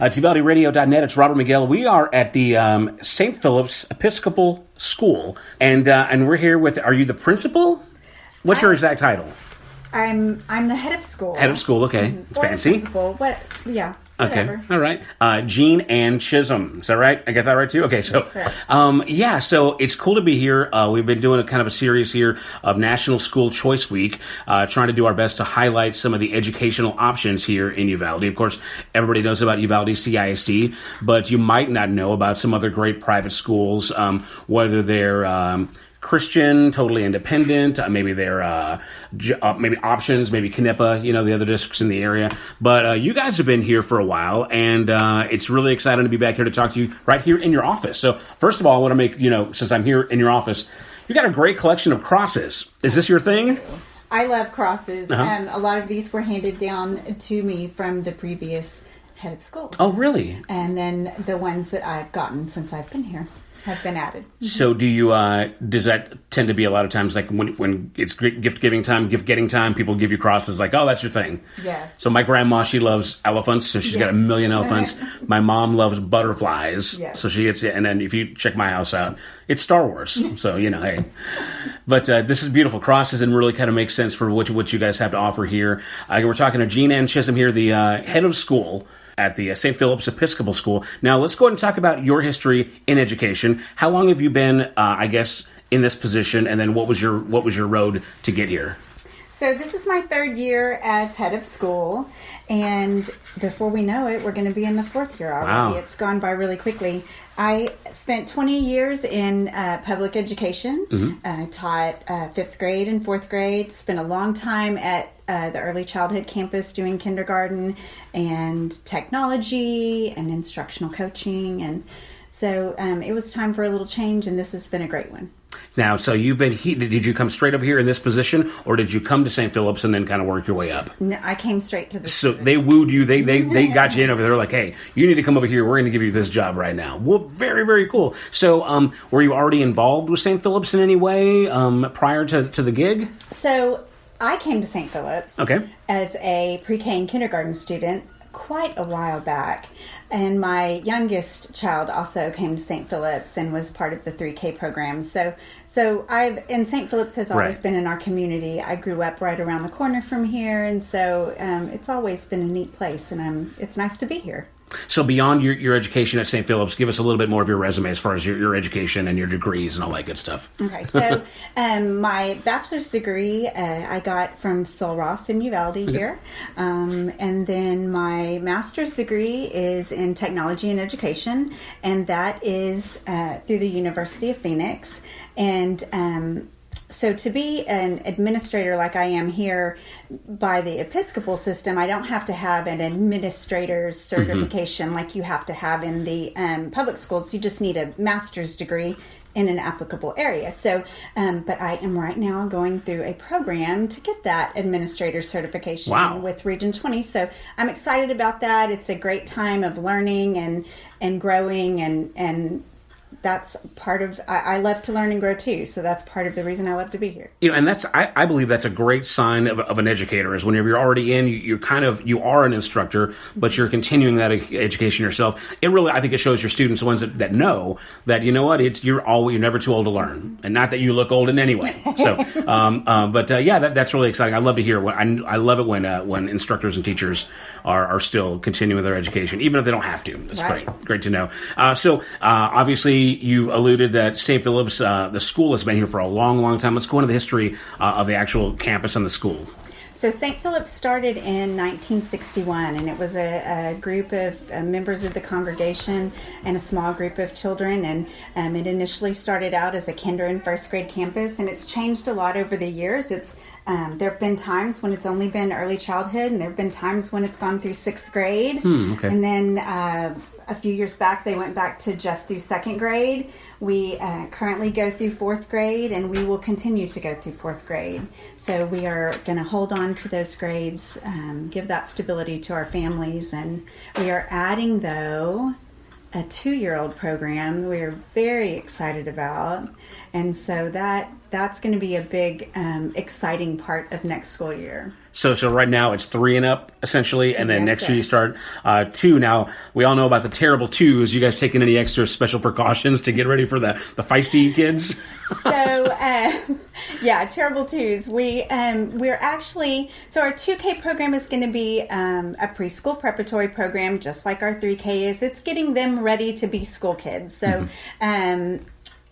It's UvaldeRadio.net. It's Robert Miguel. We are at the St. Philip's Episcopal School, and we're here with. Are you the principal? What's your exact title? I'm the head of school. Head of school. Okay, it's fancy. Principal. Yeah. Okay, Whatever. all right. Jean and Chisum. Is that right? I got that right too? Okay, so, so it's cool to be here. We've been doing a kind of a series here of National School Choice Week, trying to do our best to highlight some of the educational options here in Uvalde. Of course, everybody knows about Uvalde CISD, but you might not know about some other great private schools, whether they're Christian, totally independent, maybe they're maybe options, maybe Knippa, the other districts in the area. But you guys have been here for a while, and it's really exciting to be back here to talk to you right here in your office. So first of all, I want to make, since I'm here in your office, you got a great collection of crosses. Is this your thing? I love crosses. A lot of these were handed down to me from the previous head of school. Oh, really? And then the ones that I've gotten since I've been here have been added. So do you, does that tend to be a lot of times like when it's gift getting time, people give you crosses like, oh, that's your thing? Yes. So my grandma, she loves elephants, so she's got a million elephants. My mom loves butterflies, so she gets it. And then if you check my house out, it's Star Wars. So, hey. But this is beautiful. Crosses and really kind of makes sense for what you guys have to offer here. We're talking to Jean Ann Chisum here, the head of school at the St. Philip's Episcopal School. Now, let's go ahead and talk about your history in education. How long have you been, in this position, and then what was your road to get here? So this is my third year as head of school, and before we know it, we're going to be in the fourth year already. Wow. It's gone by really quickly. I spent 20 years in public education. I taught 5th grade and 4th grade, spent a long time at the early childhood campus doing kindergarten and technology and instructional coaching. And so it was time for a little change, and this has been a great one. Now, so did you come straight over here in this position, or did you come to St. Philip's and then kind of work your way up? No, I came straight to this. So they wooed you, they got you in over there, like, hey, you need to come over here, we're going to give you this job right now. Well, very, very cool. So were you already involved with St. Philip's in any way prior to the gig? So I came to St. Philip's as a pre-K and kindergarten student quite a while back. And my youngest child also came to St. Philip's and was part of the 3K program. So St. Philip's has always been in our community. I grew up right around the corner from here, and so it's always been a neat place, and it's nice to be here. So beyond your education at St. Philip's, give us a little bit more of your resume as far as your education and your degrees and all that good stuff. Okay, so my bachelor's degree I got from Sul Ross in Uvalde here. And then my master's degree is in technology and education, and that is through the University of Phoenix. And so to be an administrator like I am here by the Episcopal system, I don't have to have an administrator's certification like you have to have in the public schools. You just need a master's degree in an applicable area. So, but I am right now going through a program to get that administrator certification with Region 20. So I'm excited about that. It's a great time of learning and growing, and that's part of, I love to learn and grow too, so that's part of the reason I love to be here. And that's, I believe that's a great sign of an educator, is whenever you're already in, you are an instructor, but you're continuing that education yourself. It really, I think it shows your students, the ones that know that, you know what, you're never too old to learn, and not that you look old in any way. So, that's really exciting. I love to hear I love it when instructors and teachers are still continuing their education, even if they don't have to. That's great to know. So obviously, you alluded that St. Philip's, the school has been here for a long, long time. Let's go into the history of the actual campus and the school. So St. Philip's started in 1961, and it was a group of members of the congregation and a small group of children, and it initially started out as a kinder and first grade campus, and it's changed a lot over the years. There have been times when it's only been early childhood, and there have been times when it's gone through 6th grade, and then a few years back, they went back to just through 2nd grade. We currently go through 4th grade, and we will continue to go through 4th grade. So we are going to hold on to those grades, give that stability to our families. And we are adding, though, a 2-year-old program we are very excited about. And so that's going to be a big, exciting part of next school year. So right now it's 3 and up essentially, and then next year you start 2. Now we all know about the terrible 2s. You guys taking any extra special precautions to get ready for the feisty kids? So terrible 2s. We're actually, so our 2K program is going to be a preschool preparatory program, just like our 3K is. It's getting them ready to be school kids. So.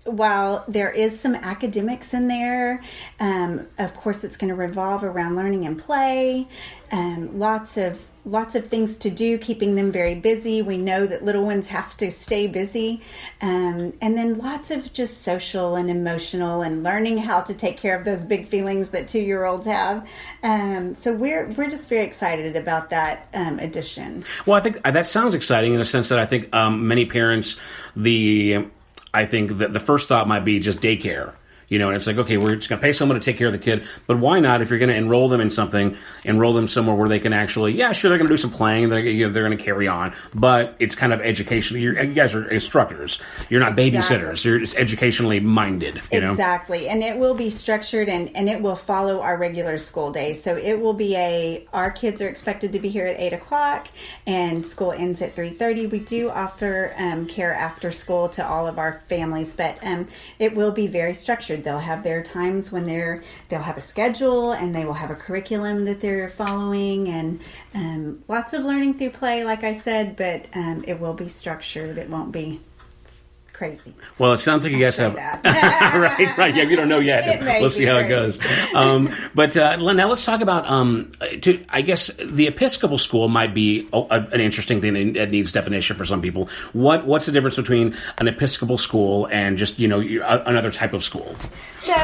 While there is some academics in there, of course it's going to revolve around learning and play, lots of things to do, keeping them very busy. We know that little ones have to stay busy, and then lots of just social and emotional and learning how to take care of those big feelings that 2-year-olds have. So we're just very excited about that addition. Well, I think that sounds exciting in a sense that I think many parents, I think that the first thought might be just daycare. And it's like, okay, we're just going to pay someone to take care of the kid. But why not, if you're going to enroll them in something, enroll them somewhere where they can actually, sure, they're going to do some playing, they're going to carry on. But it's kind of educational. You guys are instructors. You're not babysitters. Exactly. You're just educationally minded. Exactly. And it will be structured and it will follow our regular school day. So it will be our kids are expected to be here at 8 o'clock and school ends at 3:30. We do offer care after school to all of our families, but it will be very structured. They'll have their times when they'll have a schedule and they will have a curriculum that they're following and lots of learning through play, like I said, but it will be structured. It won't be crazy. Well, it sounds like you guys have right. Yeah, we don't know yet. We'll see how it goes. But now let's talk about. I guess the Episcopal School might be an interesting thing that needs definition for some people. What's the difference between an Episcopal school and just another type of school? So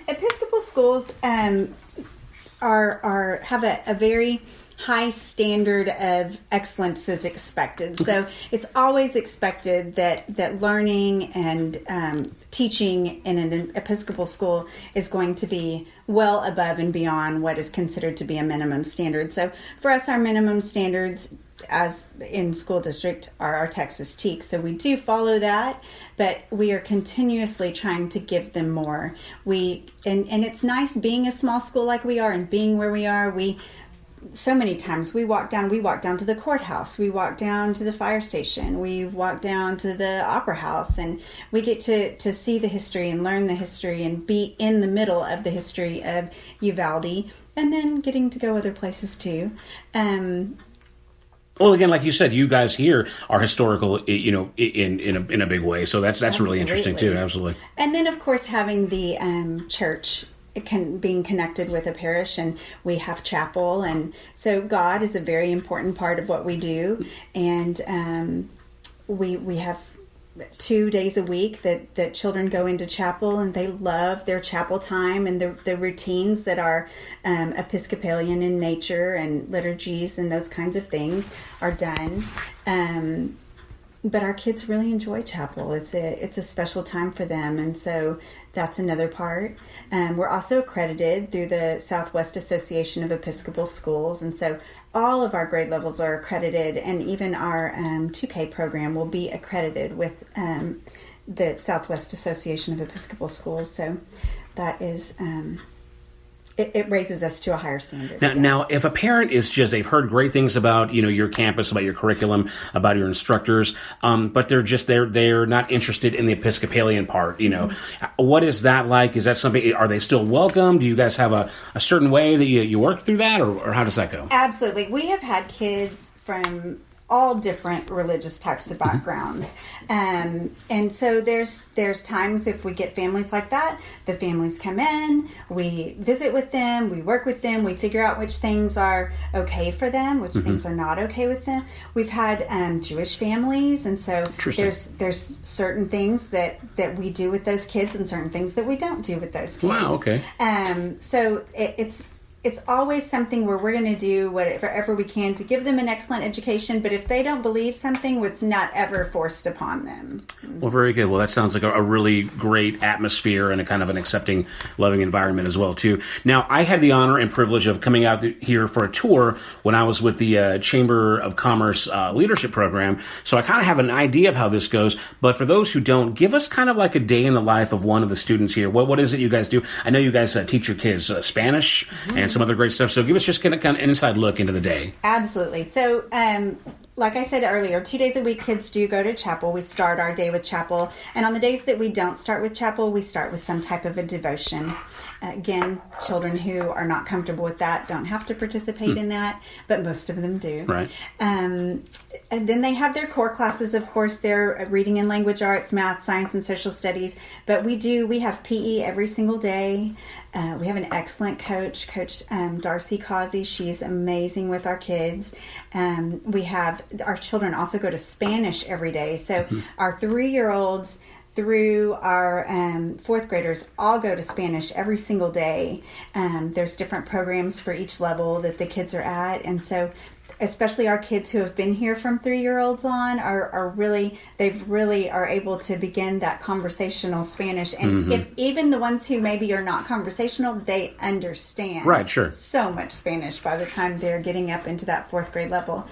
Episcopal schools have a very high standard of excellence is expected. So it's always expected that learning and teaching in an Episcopal school is going to be well above and beyond what is considered to be a minimum standard. So for us, our minimum standards as in school district are our Texas TEAC. So we do follow that, but we are continuously trying to give them more. And it's nice being a small school like we are and being where we are. So many times we walk down to the courthouse, we walk down to the fire station, we walk down to the opera house, and we get to see the history and learn the history and be in the middle of the history of Uvalde, and then getting to go other places too. Well, again, like you said, you guys here are historical, in a big way. So that's really interesting too. Absolutely. And then, of course, having the church. Being connected with a parish, and we have chapel, and so God is a very important part of what we do, and we have 2 days a week that children go into chapel, and they love their chapel time and the routines that are Episcopalian in nature, and liturgies and those kinds of things are done. But our kids really enjoy chapel. It's a special time for them, and so that's another part. We're also accredited through the Southwest Association of Episcopal Schools, and so all of our grade levels are accredited, and even our 2K program will be accredited with the Southwest Association of Episcopal Schools. So that is... It raises us to a higher standard. Now, if a parent is they've heard great things about, your campus, about your curriculum, about your instructors, but they're not interested in the Episcopalian part, what is that like? Is that something, are they still welcome? Do you guys have a certain way that you work through that, or how does that go? Absolutely. We have had kids from all different religious types of backgrounds. And so there's times if we get families like that, the families come in, we visit with them, we work with them, we figure out which things are okay for them, which things are not okay with them. We've had Jewish families, and so there's certain things that we do with those kids and certain things that we don't do with those kids. Wow, okay. So it's always something where we're going to do whatever we can to give them an excellent education, but if they don't believe something, it's not ever forced upon them. Well, very good. Well, that sounds like a really great atmosphere and a kind of an accepting, loving environment as well, too. Now, I had the honor and privilege of coming out here for a tour when I was with the Chamber of Commerce leadership program, so I kind of have an idea of how this goes, but for those who don't, give us kind of like a day in the life of one of the students here. What is it you guys do? I know you guys teach your kids Spanish and some other great stuff. So give us just kind of an inside look into the day. Absolutely. So, like I said earlier, 2 days a week, kids do go to chapel. We start our day with chapel. And on the days that we don't start with chapel, we start with some type of a devotion. Again, children who are not comfortable with that don't have to participate in that, but most of them do. Right. And then they have their core classes, of course, their reading and language arts, math, science, and social studies. But we have PE every single day. We have an excellent coach, Coach Darcy Causey. She's amazing with our kids. Our children also go to Spanish every day. So our 3-year-olds through our 4th graders all go to Spanish every single day. There's different programs for each level that the kids are at. And so especially our kids who have been here from 3-year-olds on are really are able to begin that conversational Spanish. And if even the ones who maybe are not conversational, they understand right, sure, so much Spanish by the time they're getting up into that 4th grade level.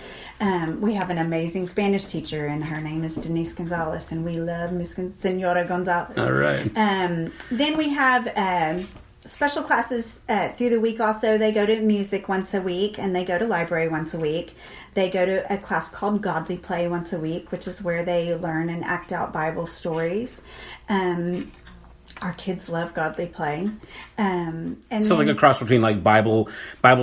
We have an amazing Spanish teacher, and her name is Denise Gonzalez, and we love Miss Senora Gonzalez. All right. Then we have special classes through the week also. They go to music once a week, and they go to library once a week. They go to a class called Godly Play once a week, which is where they learn and act out Bible stories. Our kids love Godly Play. And so like a cross between like Bible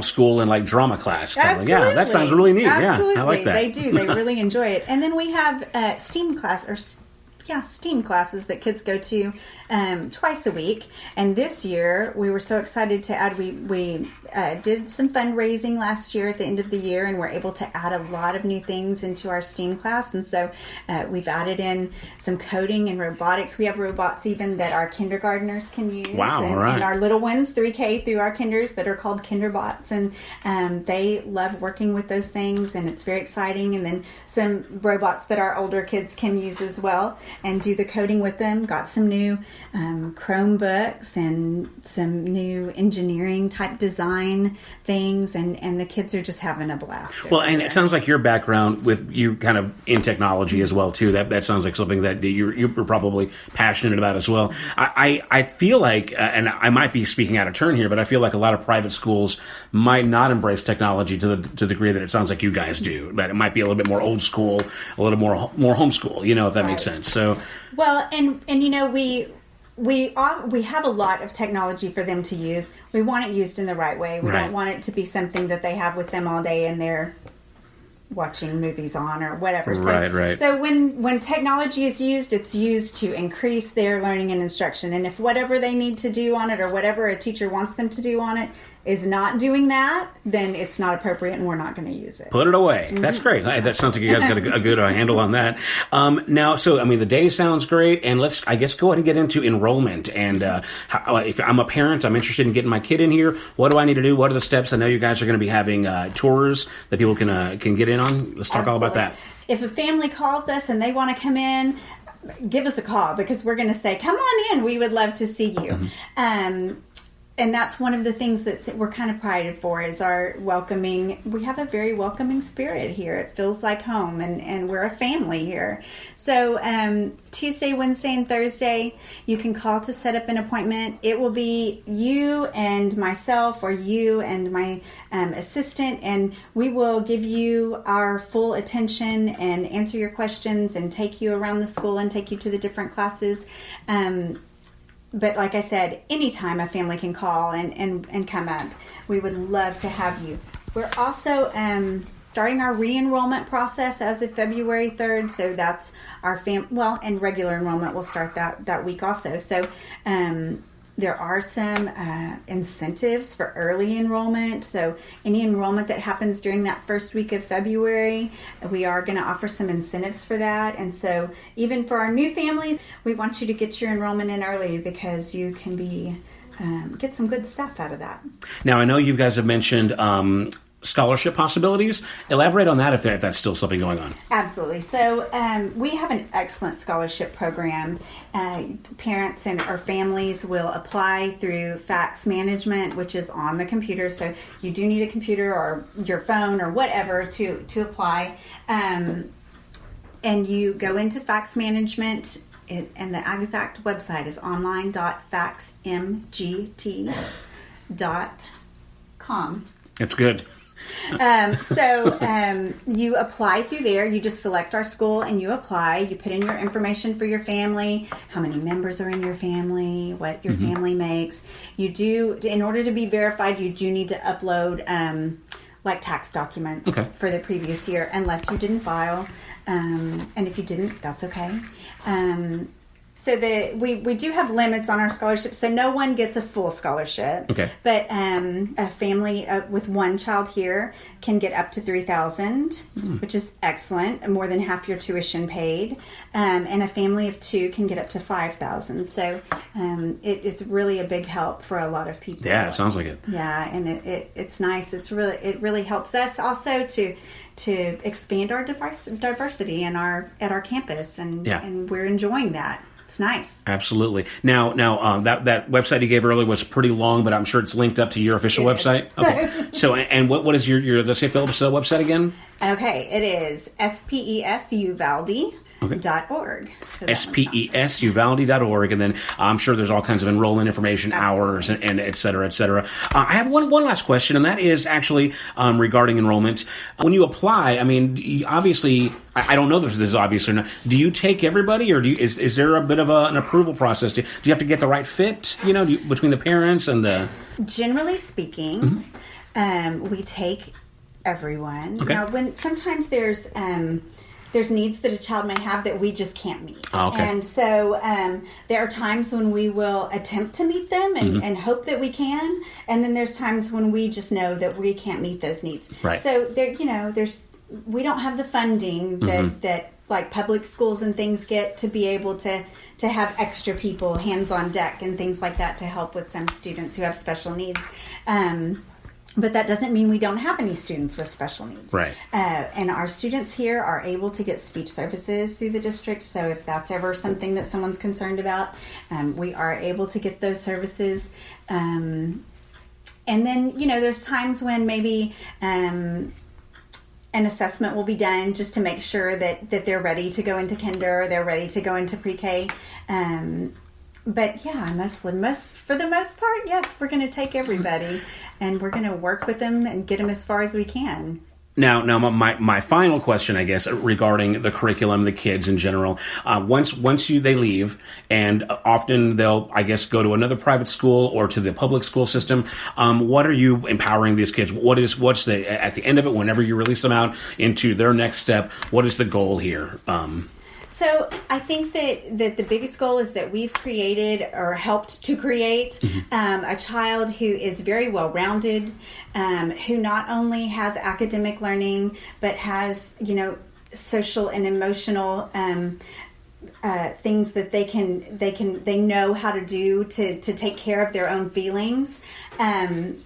school and like drama class. Absolutely. Yeah, that sounds really neat. Absolutely. Yeah, I like that. They do. They really enjoy it. And then we have STEAM STEAM classes that kids go to twice a week. And this year we were so excited to add, we did some fundraising last year at the end of the year, and we're able to add a lot of new things into our STEAM class. And so we've added in some coding and robotics. We have robots even that our kindergartners can use. Wow, all right. And our little ones, 3K through our kinders, that are called Kinderbots. And they love working with those things, and it's very exciting. And then some robots that our older kids can use as well and do the coding with them. Got some new Chromebooks and some new engineering type design things, and the kids are just having a blast. Well, and it sounds like your background with you kind of in technology as well too. That sounds like something that you're probably passionate about as well. I feel like, and I might be speaking out of turn here, but I feel like a lot of private schools might not embrace technology to the degree that it sounds like you guys do. But it might be a little bit more old school, a little more homeschool. If that makes sense. So well, and we have a lot of technology for them to use. We want it used in the right way. We don't want it to be something that they have with them all day and they're watching movies on or whatever. Right. So when technology is used, it's used to increase their learning and instruction. And if whatever they need to do on it or whatever a teacher wants them to do on it is not doing that, then it's not appropriate and we're not going to use it. Put it away. That's great. That sounds like you guys got a good handle on that. Now, so, the day sounds great, and let's, I guess, go ahead and get into enrollment. And if I'm a parent, I'm interested in getting my kid in here. What do I need to do? What are the steps? I know you guys are going to be having tours that people can get in on. Let's talk all about that. If a family calls us and they want to come in, give us a call, because we're going to say, come on in. We would love to see you. And that's one of the things that we're kind of prided for, is our welcoming. We have a very welcoming spirit here. It feels like home, and we're a family here. So Tuesday, Wednesday, and Thursday, you can call to set up an appointment. It will be you and myself, or you and my assistant, and we will give you our full attention and answer your questions and take you around the school and take you to the different classes. But like I said, anytime a family can call and come up, we would love to have you. We're also starting our re-enrollment process as of February 3rd. So that's our and regular enrollment will start that week also. So there are some incentives for early enrollment. So any enrollment that happens during that first week of February, we are going to offer some incentives for that. And so even for our new families, we want you to get your enrollment in early, because you can get some good stuff out of that. Now, I know you guys have mentioned scholarship possibilities. Elaborate on that if that's still something going on. Absolutely. So we have an excellent scholarship program. Parents or families will apply through fax management, which is on the computer. So you do need a computer or your phone or whatever to apply. And you go into fax management, and the exact website is online.faxmgt.com. com. That's good. You apply through there. You just select our school and you apply. You put in your information for your family, how many members are in your family, what your family makes. You do, in order to be verified, you do need to upload like tax documents for the previous year, unless you didn't file. And if you didn't, that's okay. So we do have limits on our scholarships, so no one gets a full scholarship. Okay. But a family with one child here can get up to $3,000, which is excellent, more than half your tuition paid. And a family of two can get up to $5,000. So it is really a big help for a lot of people. Yeah, it sounds like it. Yeah, and it's nice. It really helps us also to expand our diversity at our campus, and we're enjoying that. It's nice. Absolutely. Now, that website you gave earlier was pretty long, but I'm sure it's linked up to your official website. Okay. So, and what is your the St. Philip's website again? Okay, it is SPESUvalde.org. So SPESUvalde.org, and then I'm sure there's all kinds of enrollment information, hours, and et cetera, et cetera. I have one last question, and that is actually regarding enrollment. When you apply, I mean, obviously, I don't know if this is obvious or not. Do you take everybody, or is there a bit of an approval process? Do you have to get the right fit, between the parents and the... Generally speaking, we take everyone. Okay. Now, when sometimes there's needs that a child may have that we just can't meet. Oh, okay. And so there are times when we will attempt to meet them and hope that we can. And then there's times when we just know that we can't meet those needs. Right. So we don't have the funding that like public schools and things get to be able to have extra people, hands on deck and things like that to help with some students who have special needs. But that doesn't mean we don't have any students with special needs. Right. And our students here are able to get speech services through the district. So if that's ever something that someone's concerned about, we are able to get those services. And then, there's times when maybe an assessment will be done just to make sure that they're ready to go into kinder, they're ready to go into pre-K. But yeah, for the most part, yes, we're going to take everybody and we're going to work with them and get them as far as we can. Now, my final question, I guess, regarding the curriculum, the kids in general. Once they leave, and often they'll, I guess, go to another private school or to the public school system. What are you empowering these kids? What's at the end of it? Whenever you release them out into their next step, what is the goal here? So I think that the biggest goal is that we've created or helped to create a child who is very well-rounded, who not only has academic learning, but has, social and emotional things that they know how to do to take care of their own feelings. And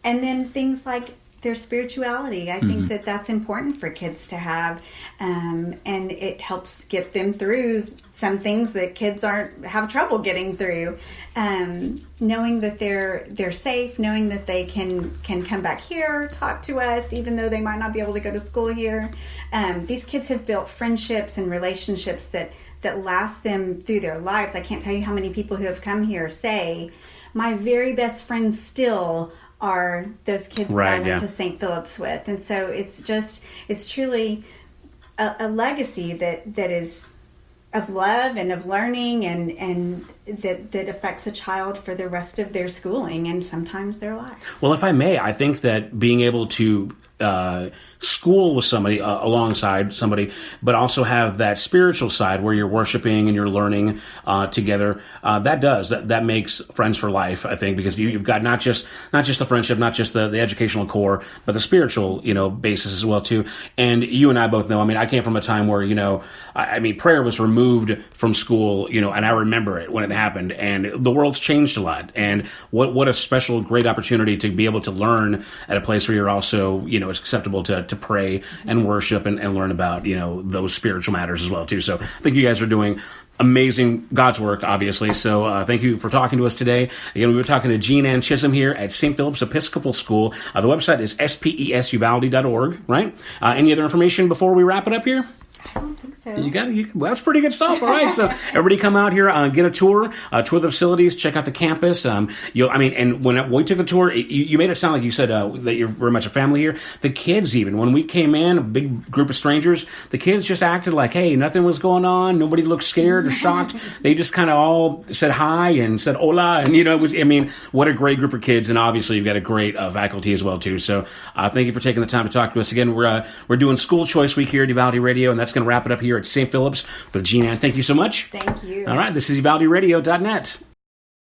then things like their spirituality. I think that that's important for kids to have, and it helps get them through some things that kids have trouble getting through. Knowing that they're safe, knowing that they can come back here, talk to us, even though they might not be able to go to school here. These kids have built friendships and relationships that last them through their lives. I can't tell you how many people who have come here say, my very best friends still are those kids that I went to St. Philip's with. And so it's truly a legacy that is of love and of learning and that affects a child for the rest of their schooling and sometimes their life. Well, if I may, I think that being able to school with somebody alongside somebody, but also have that spiritual side where you're worshiping and you're learning together. That makes friends for life, I think, because you've got not just the friendship, not just the educational core, but the spiritual basis as well too. And you and I both know. I mean, I came from a time where prayer was removed from school, and I remember it when it happened, and the world's changed a lot. And what a special, great opportunity to be able to learn at a place where you're also it's acceptable to pray and worship and learn about, those spiritual matters as well, too. So I think you guys are doing amazing God's work, obviously. So thank you for talking to us today. Again, we were talking to Jean Ann Chisum here at St. Philip's Episcopal School. The website is SPESUvalde.org, right? Any other information before we wrap it up here? I don't think so. so. Well, that's pretty good stuff. All right, so everybody come out here, get a tour the facilities, check out the campus. And when we took the tour, you made it sound like you said that you're very much a family here. The kids, even when we came in, a big group of strangers, the kids just acted like, hey, nothing was going on. Nobody looked scared or shocked. They just kind of all said hi and said hola, and it was. What a great group of kids, and obviously you've got a great faculty as well too. So thank you for taking the time to talk to us again. We're doing School Choice Week here at Uvalde Radio, and that's going to wrap it up here at St. Philip's with Jean Ann. Thank you so much. Thank you. All right, this is UvaldeRadio.net.